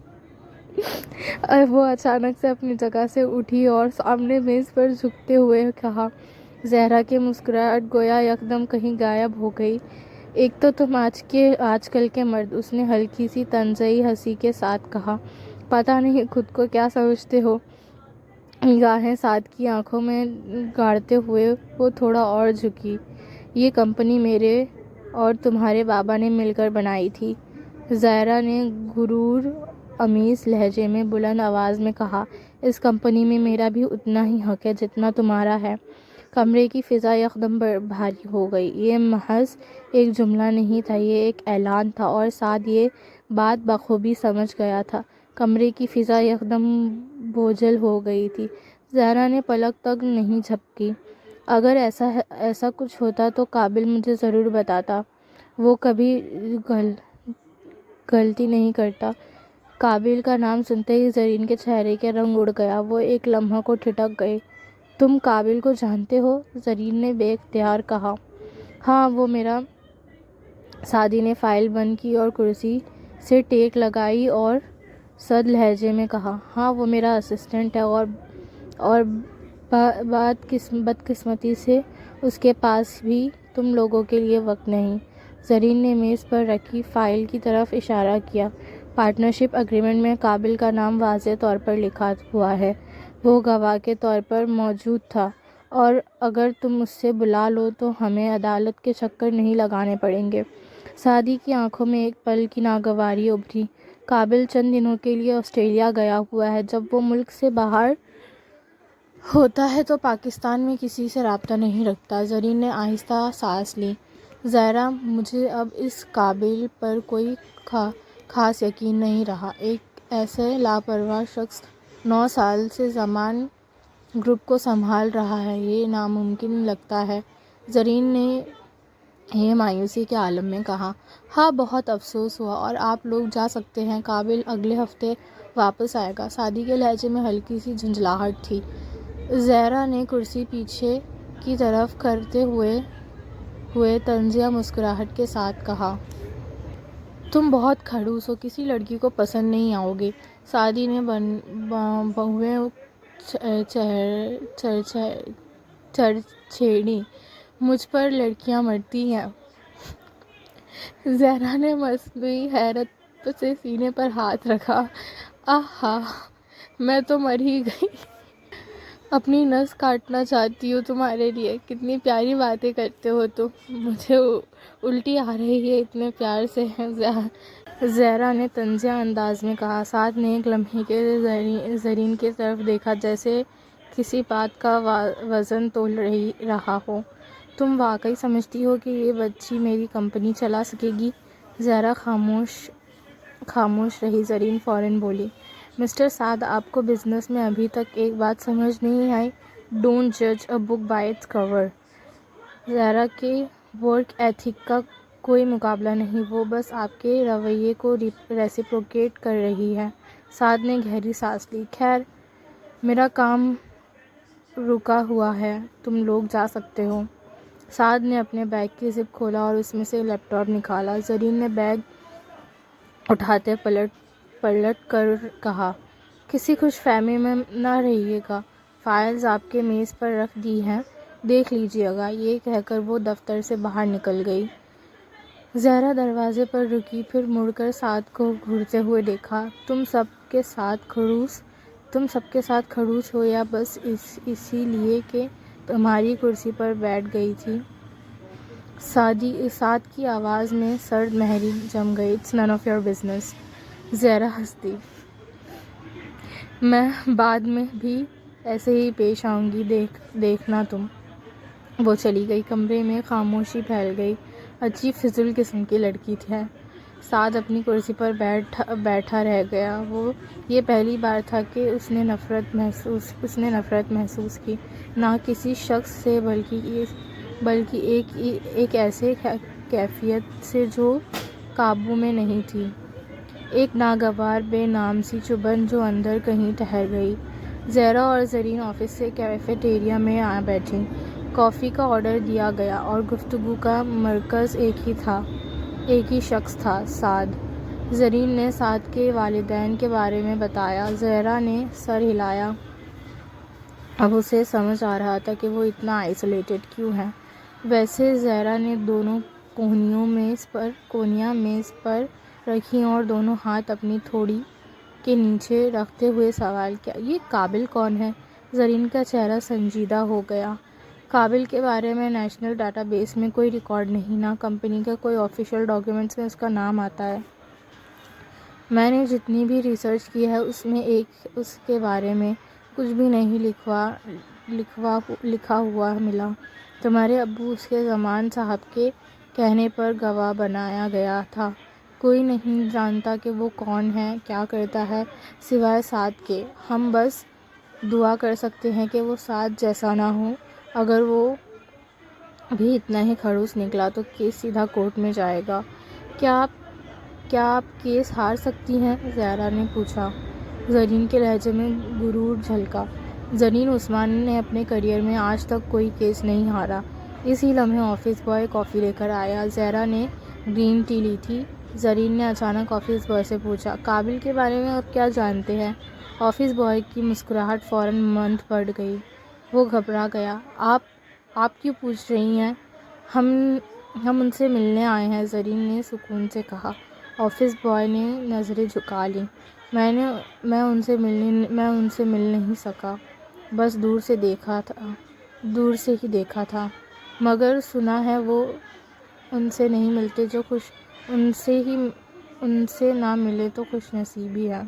وہ اچانک سے اپنی جگہ سے اٹھی اور سامنے میز پر جھکتے ہوئے کہا۔ زہرا کی مسکراہٹ گویا یکدم کہیں غائب ہو گئی۔ ایک تو تم آج کل کے مرد، اس نے ہلکی سی طنزی ہنسی کے ساتھ کہا، پتہ نہیں خود کو کیا سمجھتے ہو۔ نگاہیں سعد کی آنکھوں میں گاڑتے ہوئے وہ تھوڑا اور جھکی۔ یہ کمپنی میرے اور تمہارے بابا نے مل کر بنائی تھی۔ زہرا نے غرور آمیز لہجے میں بلند آواز میں کہا، اس کمپنی میں میرا بھی اتنا ہی حق ہے جتنا تمہارا ہے۔ کمرے کی فضا یکدم بھاری ہو گئی۔ یہ محض ایک جملہ نہیں تھا، یہ ایک اعلان تھا، اور سعد یہ بات بخوبی سمجھ گیا تھا۔ کمرے کی فضا یکدم بوجھل ہو گئی تھی۔ زہرا نے پلک تک نہیں جھپکی۔ اگر ایسا کچھ ہوتا تو قابل مجھے ضرور بتاتا، وہ کبھی غلطی نہیں کرتا۔ قابل کا نام سنتے ہی زرین کے چہرے کا رنگ اڑ گیا، وہ ایک لمحہ کو ٹھٹک گئی۔ تم قابل کو جانتے ہو؟ زرین نے بے اختیار کہا۔ ہاں، وہ میرا۔ سعدی نے فائل بند کی اور کرسی سے ٹیک لگائی اور سرد لہجے میں کہا، ہاں، وہ میرا اسسٹنٹ ہے، اور بدقسمتی سے اس کے پاس بھی تم لوگوں کے لیے وقت نہیں۔ زرین نے میز پر رکھی فائل کی طرف اشارہ کیا۔ پارٹنرشپ ایگریمنٹ میں قابل کا نام واضح طور پر لکھا ہوا ہے، وہ گواہ کے طور پر موجود تھا، اور اگر تم اس سے بلا لو تو ہمیں عدالت کے چکر نہیں لگانے پڑیں گے۔ سعدی کی آنکھوں میں ایک پل کی ناگواری ابھری۔ قابل چند دنوں کے لیے آسٹریلیا گیا ہوا ہے۔ جب وہ ملک سے باہر ہوتا ہے تو پاکستان میں کسی سے رابطہ نہیں رکھتا۔ زرین نے آہستہ سانس لی۔ زہرا، مجھے اب اس قابل پر کوئی خاص یقین نہیں رہا۔ ایک ایسے لاپرواہ شخص 9 سال سے زمان گروپ کو سنبھال رہا ہے، یہ ناممکن لگتا ہے۔ زرین نے مایوسی کے عالم میں کہا، ہاں، بہت افسوس ہوا، اور آپ لوگ جا سکتے ہیں۔ قابل اگلے ہفتے واپس آئے گا۔ سعدی کے لہجے میں ہلکی سی جھنجھلاہٹ تھی۔ زہرا نے کرسی پیچھے کی طرف کرتے ہوئے طنزیہ مسکراہٹ کے ساتھ کہا، تم بہت کھڑوس ہو، کسی لڑکی کو پسند نہیں آؤ گے۔ سعدی نے بہویں چھیڑیں، مجھ پر لڑکیاں مرتی ہیں۔ زہرا نے مصنوعی حیرت سے سینے پر ہاتھ رکھا، آہا، میں تو مر ہی گئی۔ اپنی نس کاٹنا چاہتی ہوں تمہارے لیے۔ کتنی پیاری باتیں کرتے ہو تم، مجھے الٹی آ رہی ہے اتنے پیار سے۔ زہرا نے طنزیہ انداز میں کہا۔ سعد نے ایک لمحے کے لیے زرین کی طرف دیکھا، جیسے کسی بات کا وزن تول رہا ہو۔ تم واقعی سمجھتی ہو کہ یہ بچی میری کمپنی چلا سکے گی؟ زہرا خاموش رہی۔ زرین فوراً بولی، مسٹر سعد، آپ کو بزنس میں ابھی تک ایک بات سمجھ نہیں آئی؟ ڈونٹ جج a book by its cover. Zahra کے ورک ایتھک کا کوئی مقابلہ نہیں، وہ بس آپ کے رویے کو ریسیپروکیٹ کر رہی ہے۔ سعد نے گہری سانس لی۔ خیر، میرا کام رکا ہوا ہے، تم لوگ جا سکتے ہو۔ سعد نے اپنے بیگ کی زپ کھولا اور اس میں سے لیپ ٹاپ نکالا۔ زرین نے بیگ اٹھاتے پلٹ کر کہا، کسی خوش فہمی میں نہ رہیے گا، فائلز آپ کے میز پر رکھ دی ہیں، دیکھ لیجیے گا۔ یہ کہہ کر وہ دفتر سے باہر نکل گئی۔ زہرا دروازے پر رکی، پھر مڑ کر سعد کو گھورتے ہوئے دیکھا۔ تم سب کے ساتھ کھڑوس ہو یا بس اسی لیے کہ تمہاری کرسی پر بیٹھ گئی تھی؟ سعد کی آواز میں سرد مہری جم گئی۔ It's none of your business. Zahra ہنس دی۔ میں بعد میں بھی ایسے ہی پیش آؤں گی، دیکھنا تم۔ وہ چلی گئی۔ کمرے میں خاموشی پھیل گئی۔ اچھی فضول قسم کی لڑکی ہے۔ سعد اپنی کرسی پر بیٹھا رہ گیا۔ یہ پہلی بار تھا کہ اس نے نفرت محسوس کی، نہ کسی شخص سے بلکہ ایک ایسے کیفیت سے جو قابو میں نہیں تھی، ایک ناگوار بے نام سی چبھن جو اندر کہیں ٹھہر گئی۔ زہرا اور زرین آفس سے کیفے ٹیریا میں آ بیٹھیں۔ کافی کا آرڈر دیا گیا اور گفتگو کا مرکز ایک ہی شخص تھا، سعد۔ زرین نے سعد کے والدین کے بارے میں بتایا۔ زہرا نے سر ہلایا۔ اب اسے سمجھ آ رہا تھا کہ وہ اتنا آئسولیٹڈ کیوں ہے۔ ویسے زہرا نے دونوں کونیاں میز پر رکھیں اور دونوں ہاتھ اپنی تھوڑی کے نیچے رکھتے ہوئے سوال کیا، یہ قابل کون ہے؟ زرین کا چہرہ سنجیدہ ہو گیا۔ قابل کے بارے میں نیشنل ڈیٹا بیس میں کوئی ریکارڈ نہیں، نہ کمپنی کے کوئی آفیشیل ڈاکیومنٹس میں اس کا نام آتا ہے۔ میں نے جتنی بھی ریسرچ کی ہے اس میں اس کے بارے میں کچھ بھی نہیں لکھا ہوا ملا۔ تمہارے ابو اس کے زمان صاحب کے کہنے پر گواہ بنایا گیا تھا۔ کوئی نہیں جانتا کہ وہ کون ہے، کیا کرتا ہے، سوائے سعد کے۔ ہم بس دعا کر سکتے ہیں کہ وہ سعد جیسا نہ ہو۔ اگر وہ بھی اتنا ہی کھڑوس نکلا تو کیس سیدھا کورٹ میں جائے گا۔ کیا آپ کیس ہار سکتی ہیں؟ زہرا نے پوچھا۔ زرین کے لہجے میں غرور جھلکا۔ زرین عثمان نے اپنے کیریئر میں آج تک کوئی کیس نہیں ہارا۔ اسی لمحے آفس بوائے کافی لے کر آیا۔ زہرا نے گرین ٹی لی تھی۔ زرین نے اچانک آفس بوائے سے پوچھا، قابل کے بارے میں آپ کیا جانتے ہیں؟ آفس بوائے کی مسکراہٹ فوراً مند پڑ گئی۔ وہ گھبرا گیا۔ آپ کیوں پوچھ رہی ہیں؟ ہم ان سے ملنے آئے ہیں، زرین نے سکون سے کہا۔ آفس بوائے نے نظریں جھکا لیں۔ میں ان سے مل نہیں سکا، بس دور سے ہی دیکھا تھا، مگر سنا ہے وہ ان سے نہیں ملتے جو ان سے نہ ملے تو خوش نصیبی ہے۔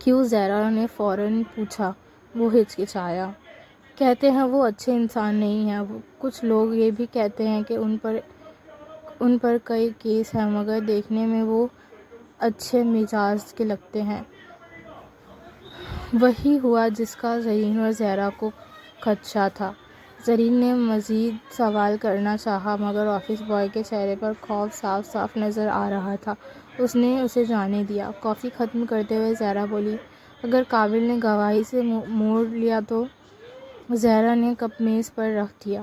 کیوں؟ زہرا نے فوراً پوچھا۔ وہ ہچکچایا۔ کہتے ہیں وہ اچھے انسان نہیں ہیں۔ کچھ لوگ یہ بھی کہتے ہیں کہ ان پر کئی کیس ہیں، مگر دیکھنے میں وہ اچھے مزاج کے لگتے ہیں۔ وہی ہوا جس کا زرین اور زہرا کو خدشہ تھا۔ زرین نے مزید سوال کرنا چاہا، مگر آفس بوائے کے چہرے پر خوف صاف نظر آ رہا تھا۔ اس نے اسے جانے دیا۔ کافی ختم کرتے ہوئے زہرا بولی، اگر قابل نے گواہی سے موڑ لیا تو؟ زہرا نے کپ میز پر رکھ دیا۔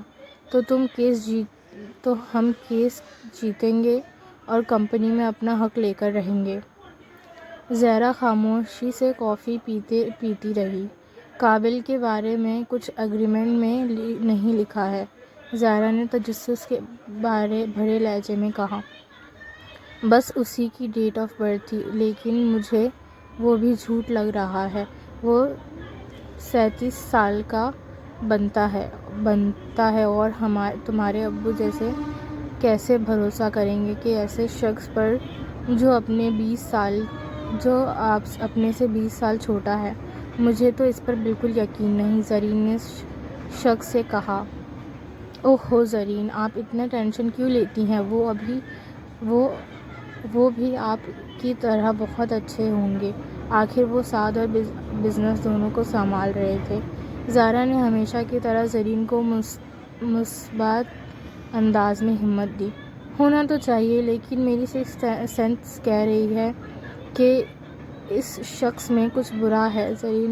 تو ہم کیس جیتیں گے اور کمپنی میں اپنا حق لے کر رہیں گے۔ زہرا خاموشی سے کافی پیتی رہی۔ قابل کے بارے میں کچھ ایگریمنٹ میں نہیں لکھا ہے، زہرا نے تجسس کے بھرے لہجے میں کہا۔ بس اسی کی ڈیٹ آف برتھ تھی، لیکن مجھے وہ بھی جھوٹ لگ رہا ہے۔ وہ 37 سال کا بنتا ہے اور تمہارے ابو جیسے کیسے بھروسہ کریں گے کہ ایسے شخص پر جو اپنے سے 20 سال چھوٹا ہے؟ مجھے تو اس پر بالکل یقین نہیں، زرین نے شک سے کہا۔ اوہ زرین، آپ اتنا ٹینشن کیوں لیتی ہیں؟ وہ ابھی وہ بھی آپ کی طرح بہت اچھے ہوں گے۔ آخر وہ سعد اور بزنس دونوں کو سنبھال رہے تھے۔ زہرا نے ہمیشہ کی طرح زرین کو مثبت انداز میں ہمت دی۔ ہونا تو چاہیے، لیکن میری سکس سینس کہہ رہی ہے کہ اس شخص میں کچھ برا ہے۔ زرین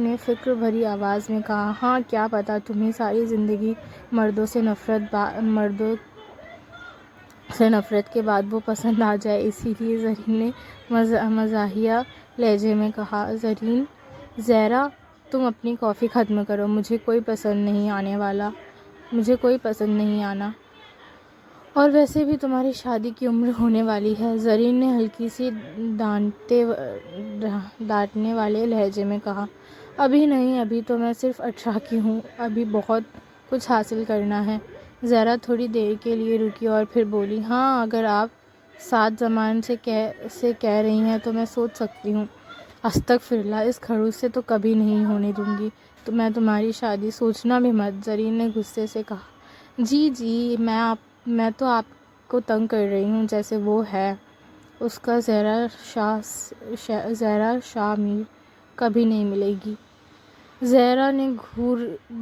نے فکر بھری آواز میں کہا، ہاں کیا پتہ، تمہیں ساری زندگی مردوں سے نفرت کے بعد وہ پسند آ جائے۔ اسی لیے زرین نے مزاحیہ لہجے میں کہا، زہرا تم اپنی کافی ختم کرو، مجھے کوئی پسند نہیں آنا، اور ویسے بھی تمہاری شادی کی عمر ہونے والی ہے۔ زرین نے ہلکی سی ڈانٹنے والے لہجے میں کہا، ابھی نہیں، ابھی تو میں صرف 18 کی ہوں، ابھی بہت کچھ حاصل کرنا ہے۔ زہرا تھوڑی دیر کے لیے رکی اور پھر بولی، ہاں اگر آپ 7 زمان سے کہہ رہی ہیں تو میں سوچ سکتی ہوں۔ استغفراللہ، اس خڑوس سے تو کبھی نہیں ہونے دوں گی میں تمہاری شادی، سوچنا بھی مت۔ زرین نے غصے سے کہا، جی میں تو آپ کو تنگ کر رہی ہوں، جیسے وہ ہے اس کا زہرا شاہ میر کبھی نہیں ملے گی۔ زہرا نے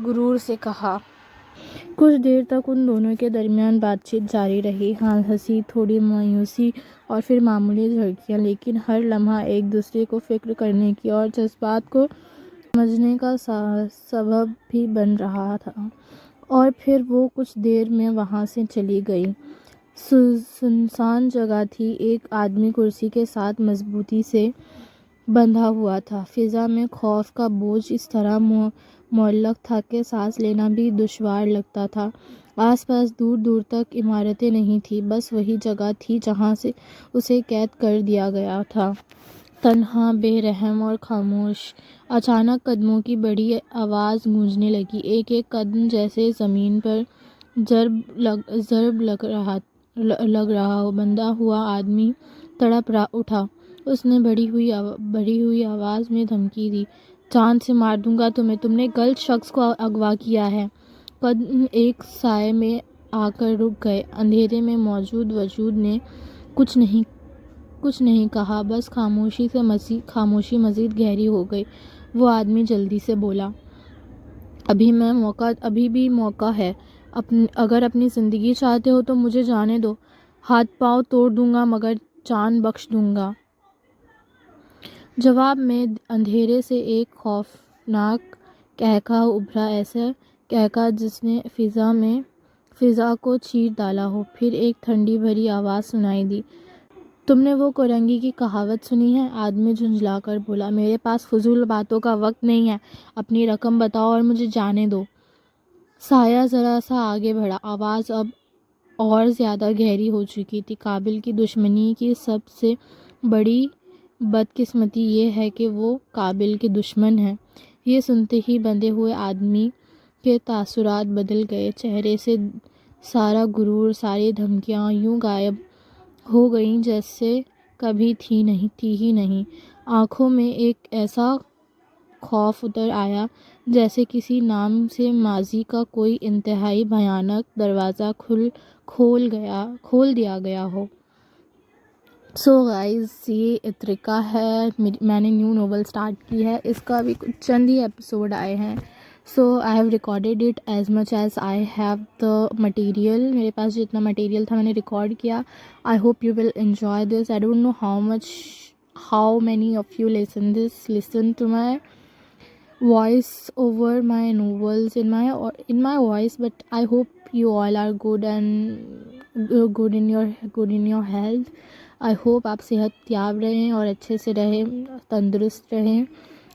غرور سے کہا۔ کچھ دیر تک ان دونوں کے درمیان بات چیت جاری رہی، ہنسی، تھوڑی مایوسی اور پھر معمولی جھڑکیاں، لیکن ہر لمحہ ایک دوسرے کو فکر کرنے کی اور جذبات کو سمجھنے کا سبب بھی بن رہا تھا۔ اور پھر وہ کچھ دیر میں وہاں سے چلی گئی۔ سنسان جگہ تھی، ایک آدمی کرسی کے ساتھ مضبوطی سے بندھا ہوا تھا۔ فضا میں خوف کا بوجھ اس طرح معلق تھا کہ سانس لینا بھی دشوار لگتا تھا۔ آس پاس دور دور تک عمارتیں نہیں تھیں، بس وہی جگہ تھی جہاں سے اسے قید کر دیا گیا تھا۔ تنہا، بے رحم اور خاموش۔ اچانک قدموں کی بڑی آواز گونجنے لگی، ایک ایک قدم جیسے زمین پر ضرب لگ رہا ہو۔ بندھا ہوا آدمی تڑپ اٹھا۔ اس نے بڑھی ہوئی آواز میں دھمکی دی، جان سے مار دوں گا تمہیں، تم نے غلط شخص کو اغوا کیا ہے۔ قدم ایک سائے میں آ کر رک گئے۔ اندھیرے میں موجود وجود نے کچھ نہیں کہا، بس خاموشی مزید گہری ہو گئی۔ وہ آدمی جلدی سے بولا، ابھی بھی موقع ہے، اگر اپنی زندگی چاہتے ہو تو مجھے جانے دو، ہاتھ پاؤں توڑ دوں گا مگر جان بخش دوں گا۔ جواب میں اندھیرے سے ایک خوفناک قہقہہ ابھرا، ایسا قہقہہ جس نے فضا کو چیر ڈالا ہو۔ پھر ایک ٹھنڈی بھری آواز سنائی دی، تم نے وہ کورنگی کی کہاوت سنی ہے؟ آدمی جھنجھلا کر بولا، میرے پاس فضول باتوں کا وقت نہیں ہے، اپنی رقم بتاؤ اور مجھے جانے دو۔ سایہ ذرا سا آگے بڑھا، آواز اب اور زیادہ گہری ہو چکی تھی، قابل کی دشمنی کی سب سے بڑی بدقسمتی یہ ہے کہ وہ قابل کے دشمن ہے۔ یہ سنتے ہی بندھے ہوئے آدمی کے تاثرات بدل گئے، چہرے سے سارا غرور، ساری دھمکیاں یوں غائب ہو گئیں جیسے کبھی تھی ہی نہیں۔ آنکھوں میں ایک ایسا خوف اتر آیا جیسے کسی نام سے ماضی کا کوئی انتہائی بھیانک دروازہ کھول دیا گیا ہو۔ سو گائز، یہ اترکا ہے، میں نے نیو ناول سٹارٹ کی ہے، اس کا بھی چند ہی ایپیسوڈ آئے ہیں۔ So I have recorded it as much as I have the material, میرے پاس جتنا مٹیریل تھا میں نے ریکارڈ کیا۔ I hope you will enjoy this. I don't know how many of you listen to my voice over my novels in my voice, but I hope you all are good and good in your health. I hope آپ صحت یاب رہیں اور اچھے سے رہیں، تندرست رہیں۔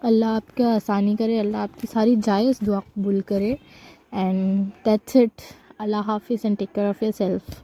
اللہ آپ کا آسانی کرے، اللہ آپ کی ساری جائز دعا قبول کرے، and that's it. اللہ حافظ and take care of yourself.